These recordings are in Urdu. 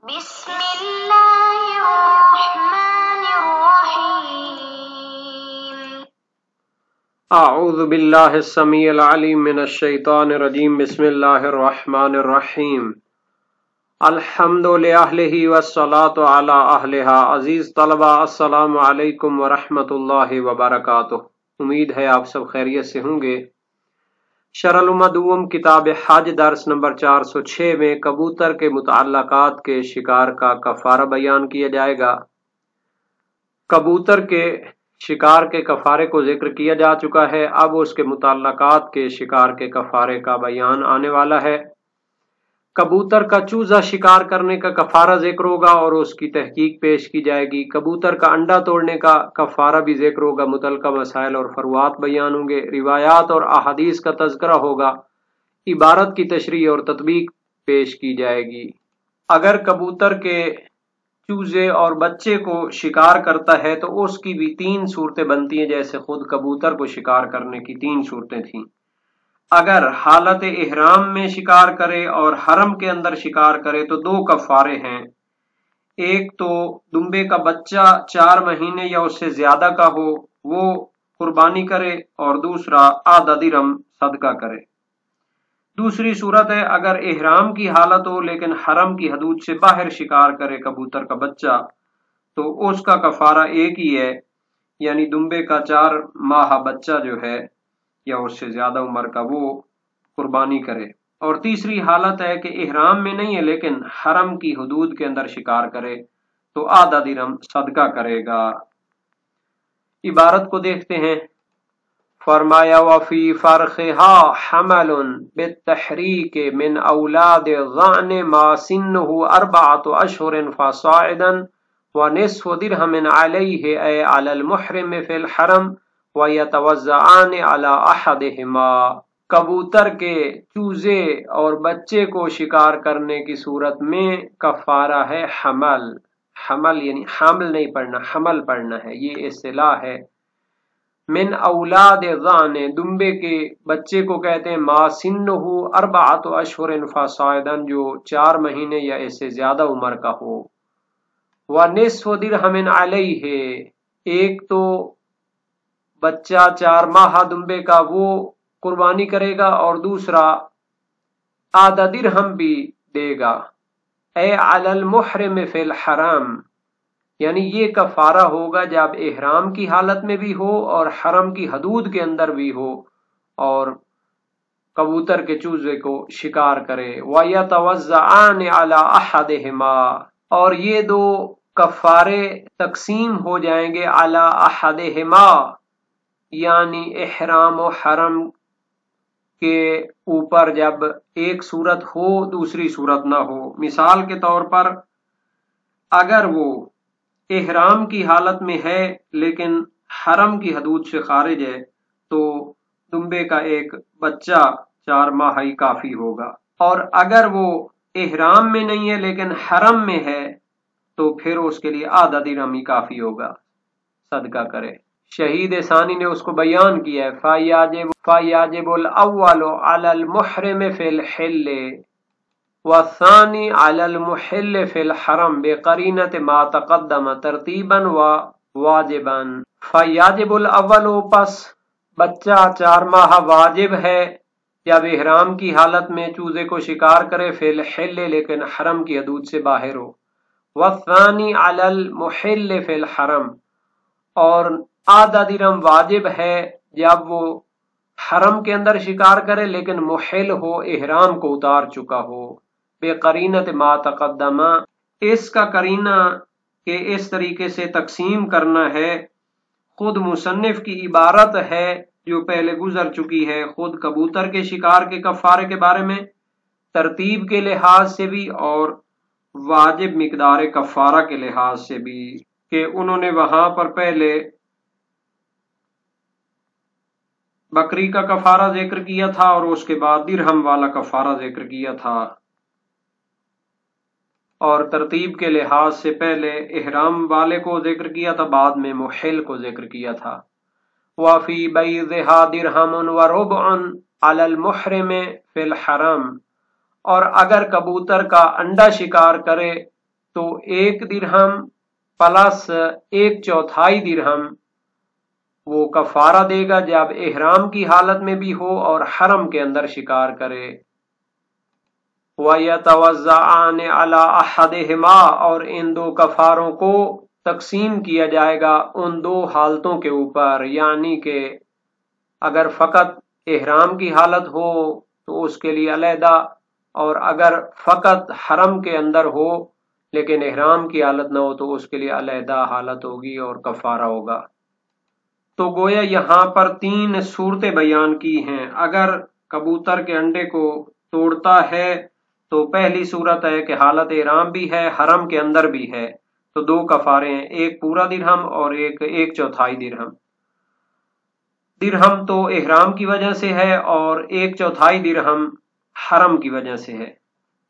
بسم اللہ الرحمن الرحیم اعوذ باللہ السمیع العلیم من الشیطان الرجیم بسم اللہ الرحمن الرحیم الحمد لأہلہ والصلاة علی اہلہا۔ عزیز طلبہ السلام علیکم ورحمۃ اللہ وبرکاتہ۔ امید ہے آپ سب خیریت سے ہوں گے۔ شرح المدوم کتاب حج درس نمبر 406 میں کبوتر کے متعلقات کے شکار کا کفارہ بیان کیا جائے گا۔ کبوتر کے شکار کے کفارے کو ذکر کیا جا چکا ہے، اب اس کے متعلقات کے شکار کے کفارے کا بیان آنے والا ہے۔ کبوتر کا چوزہ شکار کرنے کا کفارہ ذکر ہوگا اور اس کی تحقیق پیش کی جائے گی۔ کبوتر کا انڈا توڑنے کا کفارہ بھی ذکر ہوگا، متعلقہ مسائل اور فروعات بیان ہوں گے، روایات اور احادیث کا تذکرہ ہوگا، عبارت کی تشریح اور تطبیق پیش کی جائے گی۔ اگر کبوتر کے چوزے اور بچے کو شکار کرتا ہے تو اس کی بھی 3 صورتیں بنتی ہیں، جیسے خود کبوتر کو شکار کرنے کی 3 صورتیں تھیں۔ اگر حالت احرام میں شکار کرے اور حرم کے اندر شکار کرے تو 2 کفارے ہیں۔ ایک تو دمبے کا بچہ 4 مہینے یا اس سے زیادہ کا ہو وہ قربانی کرے، اور دوسرا آدھا درہم صدقہ کرے۔ دوسری صورت ہے اگر احرام کی حالت ہو لیکن حرم کی حدود سے باہر شکار کرے کبوتر کا بچہ، تو اس کا کفارہ ایک ہی ہے، یعنی دمبے کا 4 ماہ بچہ جو ہے یا اس سے زیادہ عمر کا وہ قربانی کرے۔ اور تیسری حالت ہے کہ احرام میں نہیں ہے لیکن حرم کی حدود کے اندر شکار کرے تو آدھا درہم صدقہ کرے گا۔ عبارت کو دیکھتے ہیں۔ فرمایا وفی فرخها حمل بالتحریک من اولاد ضأن ما سنہ 4 اشہر فصاعدا ونصف درہم علیہ اے علی المحرم فی الحرم ویتوزعان علی احدہما۔ کبوتر کے چوزے اور بچے کو شکار کرنے کی صورت میں کفارہ ہے حمل۔ حمل یعنی حامل نہیں پڑھنا، حمل پڑھنا ہے، یہ اصطلاح ہے۔ من اولاد ضأن، دمبے کے بچے کو کہتے ہیں، ما سنہ 4 اشہر فصاعدا، جو 4 مہینے یا اس سے زیادہ عمر کا ہو۔ ونصف درہم علیہ، ایک تو بچہ 4 ماہ دمبے کا وہ قربانی کرے گا اور دوسرا آدھا درہم بھی دے گا۔ اے علی المحرم فی الحرم، یعنی یہ کفارہ ہوگا جب احرام کی حالت میں بھی ہو اور حرم کی حدود کے اندر بھی ہو اور کبوتر کے چوزے کو شکار کرے۔ وَيَتَوَزَّعَانِ عَلَى أَحَدِهِمَا، اور یہ 2 کفارے تقسیم ہو جائیں گے علی احدہما، یعنی احرام و حرم کے اوپر جب ایک صورت ہو دوسری صورت نہ ہو۔ مثال کے طور پر اگر وہ احرام کی حالت میں ہے لیکن حرم کی حدود سے خارج ہے تو دمبے کا ایک بچہ 4 ماہ ہی کافی ہوگا، اور اگر وہ احرام میں نہیں ہے لیکن حرم میں ہے تو پھر اس کے لیے آدھا درہم ہی کافی ہوگا، صدقہ کرے۔ شہید ثانی نے اس کو بیان کیا ہے، فَيَجِبُ الْأَوَّلُ عَلَى الْمُحْرِمِ فِي الْحِلِّ وَالثَّانِي عَلَى الْمُحِلِّ فِي الْحَرَمِ بِقَرِينَةِ مَا تَقَدَّمَ تَرْتِيبًا وَوَاجِبًا۔ فَيَجِبُ الْأَوَّلُ، پس بچہ 4 ماہ واجب ہے جب احرام کی حالت میں چوزے کو شکار کرے، فی الحل لیکن حرم کی حدود سے باہر ہو۔ والثانی علی المحل فی الحرم، اور آدھا درہم واجب ہے جب وہ حرم کے اندر شکار کرے لیکن محل ہو، احرام کو اتار چکا ہو۔ بقرینۃ ما تقدم، اس کا قرینہ کہ اس طریقے سے تقسیم کرنا ہے خود مصنف کی عبارت ہے جو پہلے گزر چکی ہے، خود کبوتر کے شکار کے کفارے کے بارے میں، ترتیب کے لحاظ سے بھی اور واجب مقدار کفارہ کے لحاظ سے بھی، کہ انہوں نے وہاں پر پہلے بکری کا کفارہ ذکر کیا تھا اور اس کے بعد درہم والا کفارہ ذکر کیا تھا، اور ترتیب کے لحاظ سے پہلے احرام والے کو ذکر کیا تھا، بعد میں محل کو ذکر کیا تھا۔ وَفِي بَيْضِهَا دِرْهَمٌ وَرُبْعٌ عَلَى الْمُحْرِمِ فِي الْحَرَمِ، اور اگر کبوتر کا انڈا شکار کرے تو 1 درہم پلس 1/4 درہم وہ کفارہ دے گا جب احرام کی حالت میں بھی ہو اور حرم کے اندر شکار کرے۔ وَيَتَوَزَّعَانِ عَلَىٰ أَحَدِهِمَا، اور ان 2 کفاروں کو تقسیم کیا جائے گا ان 2 حالتوں کے اوپر، یعنی کہ اگر فقط احرام کی حالت ہو تو اس کے لیے علیحدہ، اور اگر فقط حرم کے اندر ہو لیکن احرام کی حالت نہ ہو تو اس کے لیے علیحدہ حالت ہوگی اور کفارہ ہوگا۔ تو گویا یہاں پر 3 صورتیں بیان کی ہیں۔ اگر کبوتر کے انڈے کو توڑتا ہے تو پہلی صورت ہے کہ حالت احرام بھی ہے، حرم کے اندر بھی ہے، تو 2 کفارے ہیں، 1 پورا درہم اور 1/4 درہم۔ درہم تو احرام کی وجہ سے ہے اور 1/4 درہم حرم کی وجہ سے ہے۔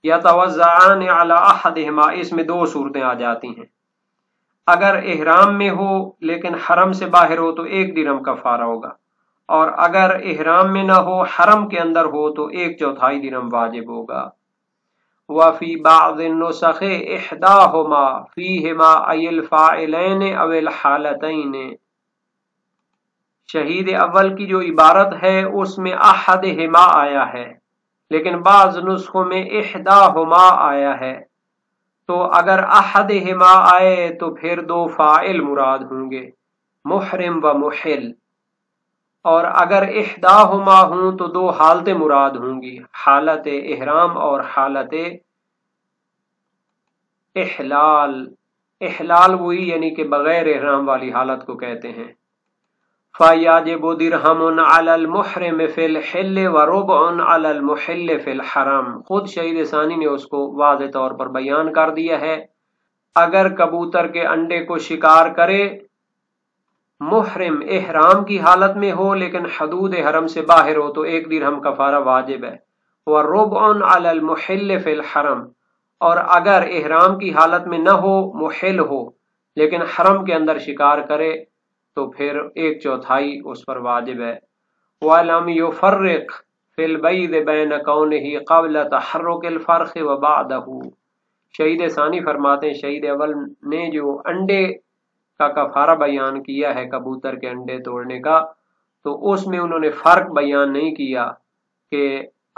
یتوزعان علی احدہما، اس میں 2 صورتیں آ جاتی ہیں۔ اگر احرام میں ہو لیکن حرم سے باہر ہو تو 1 درہم کفارہ ہوگا، اور اگر احرام میں نہ ہو حرم کے اندر ہو تو 1/4 درہم واجب ہوگا۔ وفی بعض النسخ احداہما فیہما ای الفاعلین او الحالتین، شہید اول کی جو عبارت ہے اس میں احدہما آیا ہے، لیکن بعض نسخوں میں احداہما آیا ہے، تو اگر احدہما آئے تو پھر 2 فاعل مراد ہوں گے، محرم و محل، اور اگر احداہما ہوں تو 2 حالتیں مراد ہوں گی، حالت احرام اور حالت احلال۔ احلال وہی یعنی کہ بغیر احرام والی حالت کو کہتے ہیں۔ فَيَجِبُ دِرْهَمٌ عَلَى الْمُحْرِمِ فِي الْحِلِّ وَرُبْعٌ عَلَى الْمُحِلِّ فِي الْحَرَمِ، خود شہید ثانی نے اس کو واضح طور پر بیان کر دیا ہے۔ اگر کبوتر کے انڈے کو شکار کرے محرم احرام کی حالت میں ہو لیکن حدود حرم سے باہر ہو تو 1 درہم کفارہ واجب ہے۔ وَرُبْعٌ عَلَى الْمُحِلِّ فِي الْحَرَمِ، اور اگر احرام کی حالت میں نہ ہو، محل ہو لیکن حرم کے اندر شکار کرے تو پھر 1/4 اس پر واجب ہے۔ وَلَمْ يُفَرِّقْ فِي الْبَيْضِ بَيْنَ كَوْنِهِ قَبْلَ تَحَرُّكِ الْفَرْخِ وَبَعْدَهُ، شہید ثانی فرماتے ہیں شہید اول نے جو انڈے کا کفارہ بیان کیا ہے کبوتر کے انڈے توڑنے کا، تو اس میں انہوں نے فرق بیان نہیں کیا کہ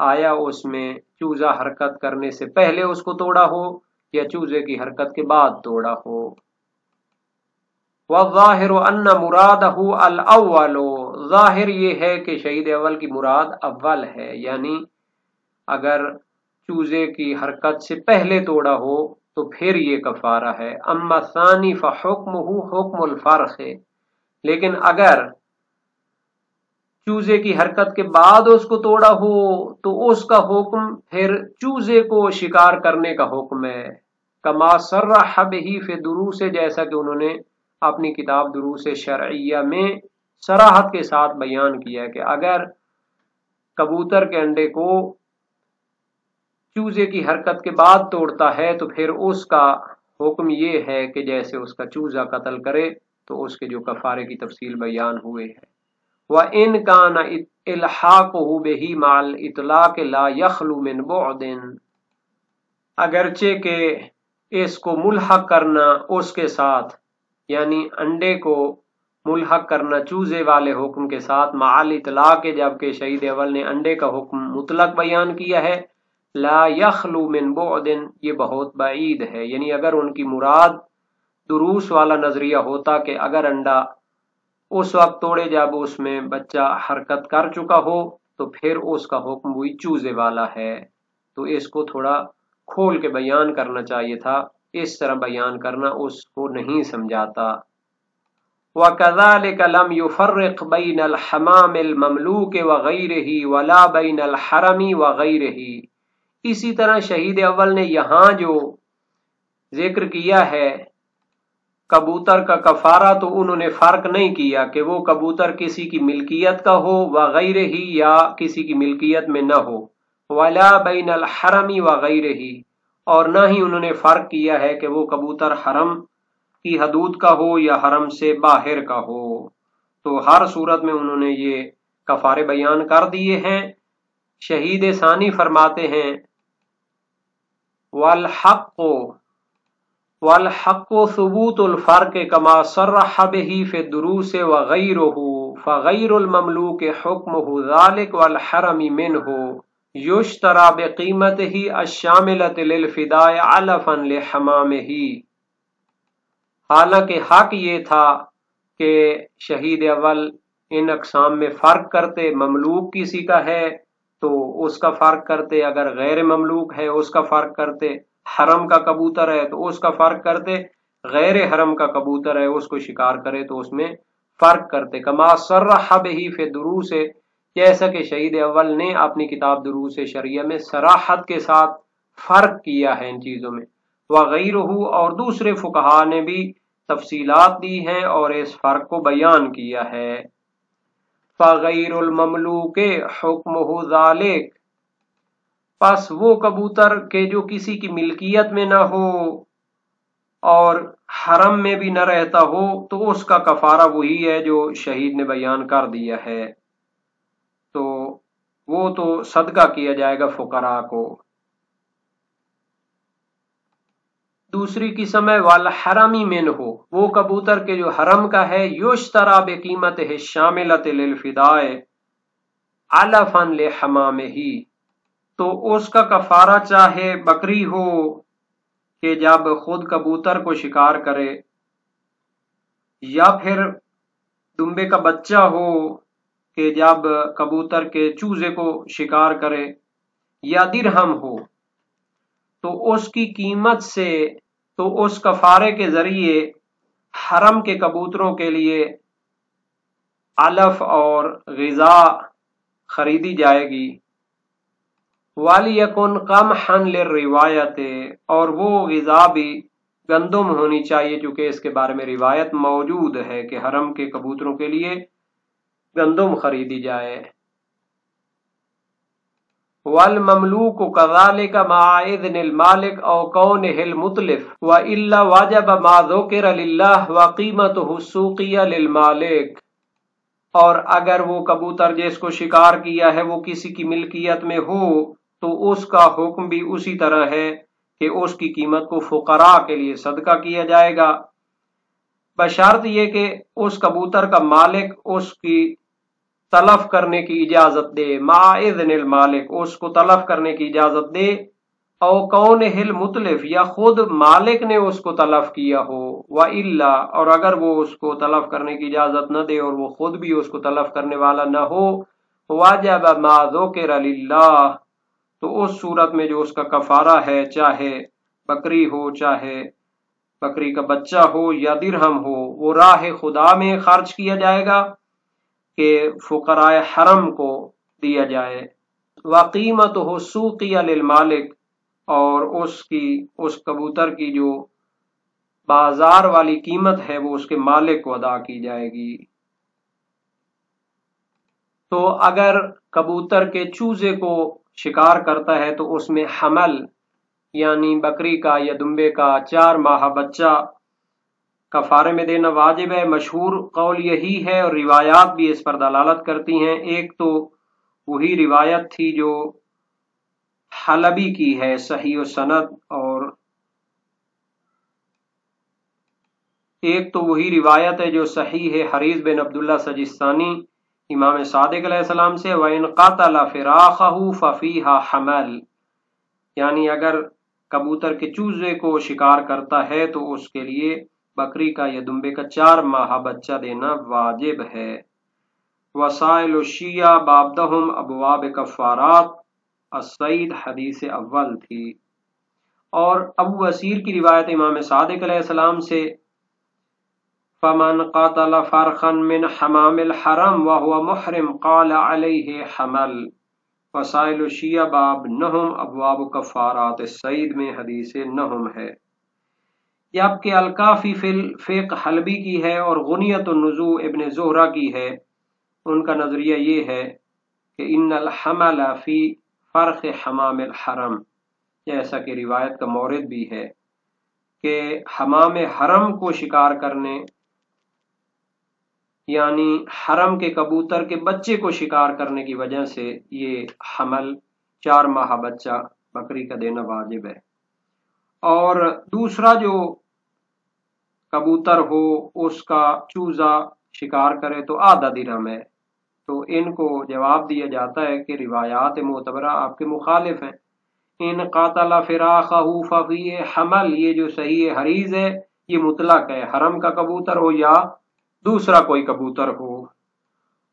آیا اس میں چوزہ حرکت کرنے سے پہلے اس کو توڑا ہو یا چوزے کی حرکت کے بعد توڑا ہو۔ والظاہر ان مرادہ الاول، ظاہر یہ ہے کہ شہید اول کی مراد اول ہے، یعنی اگر چوزے کی حرکت سے پہلے توڑا ہو تو پھر یہ کفارہ ہے۔ اما ثانی فحکمہ حکم الفرخ، لیکن اگر چوزے کی حرکت کے بعد اس کو توڑا ہو تو اس کا حکم پھر چوزے کو شکار کرنے کا حکم ہے۔ کما صرح بہ فی دروس، جیسا کہ انہوں نے اپنی کتاب دروس شرعیہ میں صراحت کے ساتھ بیان کیا کہ اگر کبوتر کے انڈے کو چوزے کی حرکت کے بعد توڑتا ہے تو پھر اس کا حکم یہ ہے کہ جیسے اس کا چوزہ قتل کرے، تو اس کے جو کفارے کی تفصیل بیان ہوئے ہے۔ وَإِنْ كَانَ إِلْحَاقُهُ بِهِ مَعَ الْإِطْلَاقِ لَا يَخْلُو مِنْ بُعْدٍ، اگرچہ کہ اس کو ملحق کرنا اس کے ساتھ، یعنی انڈے کو ملحق کرنا چوزے والے حکم کے ساتھ، مع الاطلاق، جبکہ شہید اول نے انڈے کا حکم مطلق بیان کیا ہے، لا یخلو من بعد، یہ بہت بعید ہے، یعنی اگر ان کی مراد دروس والا نظریہ ہوتا کہ اگر انڈا اس وقت توڑے جب اس میں بچہ حرکت کر چکا ہو تو پھر اس کا حکم وہی چوزے والا ہے، تو اس کو تھوڑا کھول کے بیان کرنا چاہیے تھا، اس طرح بیان کرنا اس کو نہیں سمجھاتا۔ وَكَذَلِكَ لَمْ يُفَرِّقْ بَيْنَ الْحَمَامِ الْمَمْلُوكِ وَغَيْرِهِ وَلَا بَيْنَ الْحَرَمِ وَغَيْرِهِ، اسی طرح شہید اول نے یہاں جو ذکر کیا ہے کبوتر کا کفارہ، تو انہوں نے فرق نہیں کیا کہ وہ کبوتر کسی کی ملکیت کا ہو وغیرہ یا کسی کی ملکیت میں نہ ہو، ولا بین الحرم وغیرہ، اور نہ ہی انہوں نے فرق کیا ہے کہ وہ کبوتر حرم کی حدود کا ہو یا حرم سے باہر کا ہو، تو ہر صورت میں انہوں نے یہ کفارے بیان کر دیے ہیں۔ شہید ثانی فرماتے ہیں والحق والحق ثبوت الفرق كما صرح به في الدروس وغيره فغير المملوك حكمه ذلك والحرم منه يشترى بقيمته الشاملة للفداء علفا لحمامه۔ حالانکہ حق یہ تھا کہ شہید اول ان اقسام میں فرق کرتے، مملوک کسی کا ہے تو اس کا فرق کرتے، اگر غیر مملوک ہے اس کا فرق کرتے، حرم کا کبوتر ہے تو اس کا فرق کرتے، غیر حرم کا کبوتر ہے اس کو شکار کرے تو اس میں فرق کرتے۔ کما صرح بہ فی دروس، جیسا کہ شہید اول نے اپنی کتاب دروس شریعہ میں صراحت کے ساتھ فرق کیا ہے ان چیزوں میں، وغیرہ اور دوسرے فقہا نے بھی تفصیلات دی ہیں اور اس فرق کو بیان کیا ہے۔ فغیر المملوک حکمہ ذالک، پس وہ کبوتر کہ جو کسی کی ملکیت میں نہ ہو اور حرم میں بھی نہ رہتا ہو تو اس کا کفارہ وہی ہے جو شہید نے بیان کر دیا ہے، تو وہ تو صدقہ کیا جائے گا فقراء کو۔ دوسری قسم ہے والحرمی منہ، وہ کبوتر کے جو حرم کا ہے، یشترا بقیمتہ الشاملۃ للفداء علفا لحمامہ، تو اس کا کفارہ چاہے بکری ہو کہ جب خود کبوتر کو شکار کرے، یا پھر دمبے کا بچہ ہو کہ جب کبوتر کے چوزے کو شکار کرے، یا درہم ہو، تو اس کی قیمت سے، تو اس کفارے کے ذریعے حرم کے کبوتروں کے لیے علف اور غذا خریدی جائے گی۔ وَلْيَكُنْ قَمْحًا لِلرِّوَایَةِ، اور وہ غذا بھی گندم ہونی چاہیے چونکہ اس کے بارے میں روایت موجود ہے کہ حرم کے کبوتروں کے لیے گندم خریدی جائے۔ والمملوک كذلك مع اذن المالک او کونہ المتلف والا وجب ما ذکر للہ وقیمتہ السوقیہ للمالک، اور اگر وہ کبوتر جس کو شکار کیا ہے وہ کسی کی ملکیت میں ہو تو اس کا حکم بھی اسی طرح ہے کہ اس کی قیمت کو فقراء کے لیے صدقہ کیا جائے گا، بشرط یہ کہ اس کبوتر کا مالک اس کی تلف کرنے کی اجازت دے، مع اذن المالک، اس کو تلف کرنے کی اجازت دے، او کونہ المتلف، یا خود مالک نے اس کو تلف کیا ہو، والا، اور اگر وہ اس کو تلف کرنے کی اجازت نہ دے اور وہ خود بھی اس کو تلف کرنے والا نہ ہو، واجب ما ذکر للہ، تو اس صورت میں جو اس کا کفارہ ہے، چاہے بکری ہو، چاہے بکری کا بچہ ہو یا درہم ہو، وہ راہ خدا میں خرچ کیا جائے گا کہ فقراء حرم کو دیا جائے۔ وقیمتہ السوقیہ للمالک، اور اس کبوتر کی جو بازار والی قیمت ہے وہ اس کے مالک کو ادا کی جائے گی۔ تو اگر کبوتر کے چوزے کو شکار کرتا ہے تو اس میں حمل یعنی بکری کا یا دمبے کا 4 ماہ بچہ کفارے میں دینا واجب ہے۔ مشہور قول یہی ہے اور روایات بھی اس پر دلالت کرتی ہیں۔ ایک تو وہی روایت تھی جو حلبی کی ہے صحیح و سند، اور ایک تو وہی روایت ہے جو صحیح ہے حریث بن عبداللہ سجستانی امام صادق علیہ السلام سے، وَإِنْ قَتَلَ فِرَاخَهُ فَفِيهَا حَمَلْ، یعنی اگر کبوتر کے چوزے کو شکار کرتا ہے تو اس کے لیے بکری کا یا دمبے کا 4 ماہ بچہ دینا واجب ہے۔ وسائل الشیعہ بابدہم ابواب کفارات السید حدیث اول تھی، اور ابو بصیر کی روایت امام صادق علیہ السلام سے، فمن قاتل فرخا من حمام الحرم وهو محرم قال علیہ حمل۔ وسائل الشیعہ باب نہم ابواب کفارات السید میں حدیث نہم ہے۔ جبکہ الکافی فی الفقہ حلبی کی ہے اور غنیت النزوع ابن زہرہ کی ہے، ان کا نظریہ یہ ہے کہ ان الحمل فی فرخ حمام الحرم، جیسا کہ روایت کا مورد بھی ہے کہ حمام حرم کو شکار کرنے یعنی حرم کے کبوتر کے بچے کو شکار کرنے کی وجہ سے یہ حمل 4 ماہ بچہ بکری کا دینا واجب ہے۔ اور دوسرا جو کبوتر ہو اس کا چوزا شکار کرے تو آدھا درہم ہے۔ تو ان کو جواب دیا جاتا ہے کہ روایات معتبرہ آپ کے مخالف ہیں۔ ان قاتل فراخہ ففیہ حمل، یہ جو صحیح حریض ہے یہ مطلق ہے، حرم کا کبوتر ہو یا دوسرا کوئی کبوتر ہو،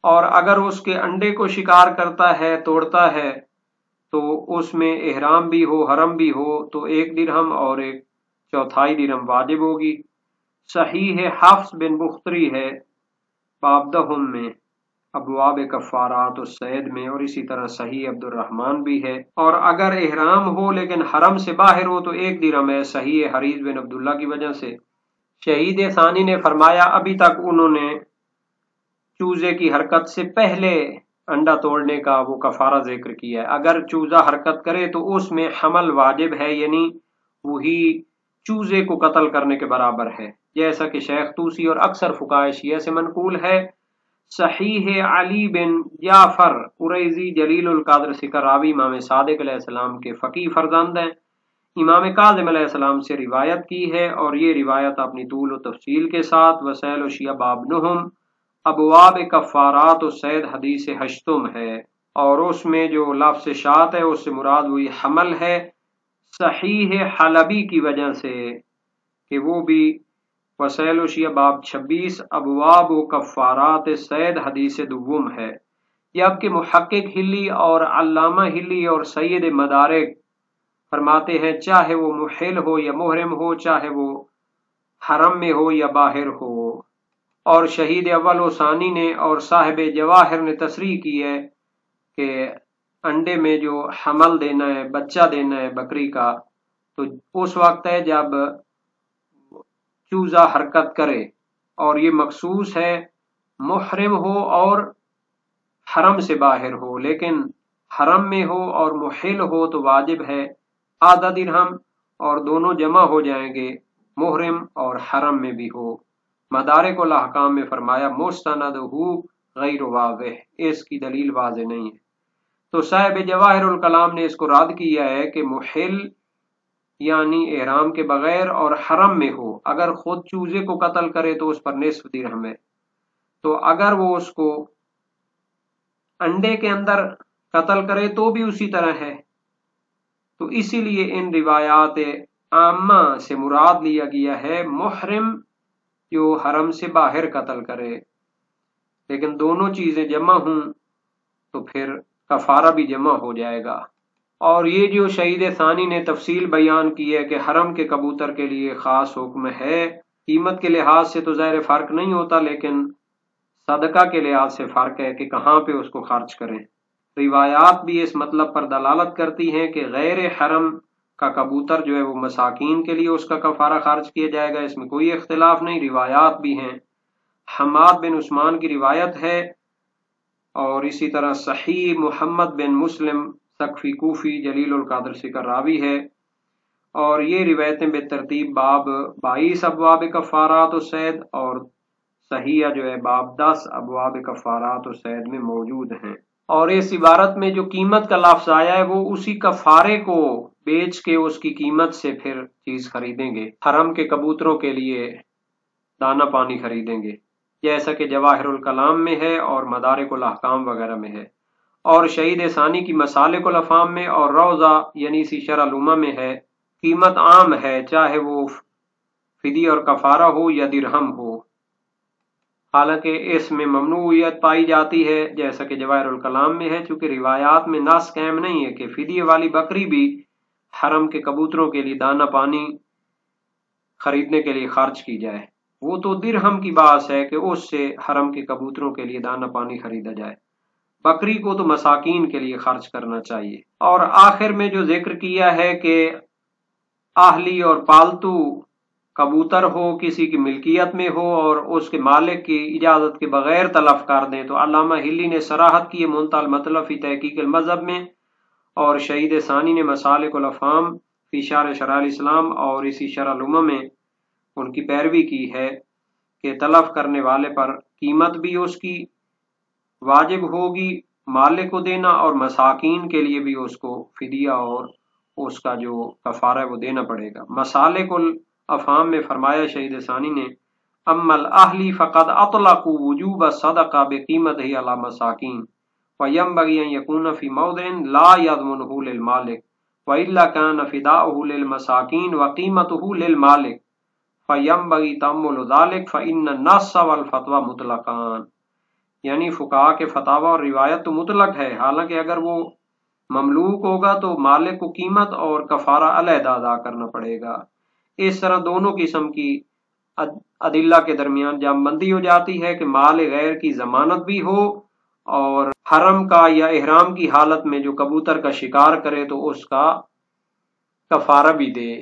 اور اگر اس کے انڈے کو شکار کرتا ہے، توڑتا ہے، تو اس میں احرام بھی ہو حرم بھی ہو تو 1 درہم اور 1/4 درہم واجب ہوگی۔ صحیح حفص بن بختری ہے باب دہم میں، ابواب کفارات الصید میں، اور اسی طرح صحیح عبد الرحمن بھی ہے۔ اور اگر احرام ہو لیکن حرم سے باہر ہو تو 1 درہم ہے، صحیح حریث بن عبداللہ کی وجہ سے۔ شہید ثانی نے فرمایا ابھی تک انہوں نے چوزے کی حرکت سے پہلے انڈا توڑنے کا وہ کفارہ ذکر کیا ہے، اگر چوزہ حرکت کرے تو اس میں حمل واجب ہے، یعنی وہی چوزے کو قتل کرنے کے برابر ہے، جیسا کہ شیخ طوسی اور اکثر فقہائے شیعہ سے منقول ہے۔ صحیح علی بن جعفر قریظی جلیل القدر سکر راوی امام صادق علیہ السلام کے فقیہ فرزند ہیں، امام کاظم علیہ السلام سے روایت کی ہے، اور یہ روایت اپنی طول و تفصیل کے ساتھ وسائل و شیعہ باب نہم ابواب کفارات الصید حدیث 8 ہے، اور اس میں جو لفظ شات ہے اس سے مراد وہی حمل ہے، صحیح حلبی کی وجہ سے کہ وہ بھی وسائل و شیعہ باب 26 ابواب و کفارات الصید حدیث 2 ہے، جبکہ محقق ہلی اور علامہ ہلی اور سید مدارک فرماتے ہیں چاہے وہ محل ہو یا محرم ہو، چاہے وہ حرم میں ہو یا باہر ہو۔ اور شہید اول و ثانی نے اور صاحب جواہر نے تصریح کی ہے کہ انڈے میں جو حمل دینا ہے، بچہ دینا ہے بکری کا، تو اس وقت ہے جب چوزہ حرکت کرے، اور یہ مخصوص ہے محرم ہو اور حرم سے باہر ہو، لیکن حرم میں ہو اور محل ہو تو واجب ہے آدھا درہم، اور دونوں جمع ہو جائیں گے محرم اور حرم میں بھی ہو۔ مدارک الاحکام میں فرمایا مستندہ غیر واضح، اس کی دلیل واضح نہیں ہے۔ تو صاحب جواہر الکلام نے اس کو رد کیا ہے کہ محل یعنی احرام کے بغیر اور حرم میں ہو، اگر خود چوزے کو قتل کرے تو اس پر نصف درہم ہے، تو اگر وہ اس کو انڈے کے اندر قتل کرے تو بھی اسی طرح ہے۔ تو اسی لیے ان روایات عامہ سے مراد لیا گیا ہے محرم جو حرم سے باہر قتل کرے، لیکن دونوں چیزیں جمع ہوں تو پھر کفارہ بھی جمع ہو جائے گا۔ اور یہ جو شہید ثانی نے تفصیل بیان کی ہے کہ حرم کے کبوتر کے لیے خاص حکم ہے، قیمت کے لحاظ سے تو ظاہر فرق نہیں ہوتا، لیکن صدقہ کے لحاظ سے فرق ہے کہ کہاں پہ اس کو خرچ کریں۔ روایات بھی اس مطلب پر دلالت کرتی ہیں کہ غیر حرم کا کبوتر جو ہے وہ مساکین کے لیے اس کا کفارہ خرچ کیا جائے گا، اس میں کوئی اختلاف نہیں، روایات بھی ہیں۔ حماد بن عثمان کی روایت ہے، اور اسی طرح صحیح محمد بن مسلم سقفی کوفی جلیل القدر سکر راوی ہے، اور یہ روایتیں بے ترتیب باب 22 ابواب کفارات الصید اور صحیح جو ہے باب 10 ابواب کفارات الصید میں موجود ہیں۔ اور اس عبارت میں جو قیمت کا لفظ آیا ہے وہ اسی کفارے کو بیچ کے اس کی قیمت سے پھر چیز خریدیں گے، حرم کے کبوتروں کے لیے دانہ پانی خریدیں گے، جیسا کہ جواہر الکلام میں ہے اور مدارک الاحکام وغیرہ میں ہے، اور شہید ثانی کی مسالک الافہام میں اور روضہ یعنی اسی شرح الامہ میں ہے، قیمت عام ہے چاہے وہ فدیہ اور کفارہ ہو یا درہم ہو، حالانکہ اس میں ممنوعیت پائی جاتی ہے جیسا کہ جواہر الکلام میں ہے، چونکہ روایات میں نص قائم نہیں ہے کہ فدیہ والی بکری بھی حرم کے کبوتروں کے لیے دانہ پانی خریدنے کے لیے خرچ کی جائے، وہ تو درہم کی بات ہے کہ اس سے حرم کے کبوتروں کے لیے دانہ پانی خریدا جائے، بکری کو تو مساکین کے لیے خرچ کرنا چاہیے۔ اور آخر میں جو ذکر کیا ہے کہ اہلی اور پالتو کبوتر ہو کسی کی ملکیت میں ہو اور اس کے مالک کی اجازت کے بغیر تلف کر دیں، تو علامہ ہلی نے صراحت کی ہے منتہی المطلب فی تحقیق المذہب میں، اور شہید ثانی نے مسالک الافہام فی شرح شرائع الاسلام اور اسی شرح الامہ میں ان کی پیروی کی ہے کہ تلف کرنے والے پر قیمت بھی اس کی واجب ہوگی مالک کو دینا، اور مساکین کے لیے بھی اس کو فدیہ اور اس کا جو کفارہ ہے وہ دینا پڑے گا۔ مسالک افہام میں فرمایا شہید ثانی نے اما الاہلی فقد اطلقوا وجوب الصدقہ بقیمتہ علی مساکین وینبغی ان یکون فی موضع لا یضمنہ للمالک وإلا كان فداؤه للمساکین وقیمتہ للمالک فینبغی تأمل ذلك فإن النص والفتوى مطلقان، یعنی فقہا کے فتاوی اور روایت تو مطلق ہے، حالانکہ اگر وہ مملوک ہوگا تو مالک کو قیمت اور کفارہ علیحدہ ادا کرنا پڑے گا۔ اس طرح دونوں قسم کی ادلہ کے درمیان جام بندی ہو جاتی ہے کہ مال غیر کی ضمانت بھی ہو اور حرم کا یا احرام کی حالت میں جو کبوتر کا شکار کرے تو اس کا کفارہ بھی دے۔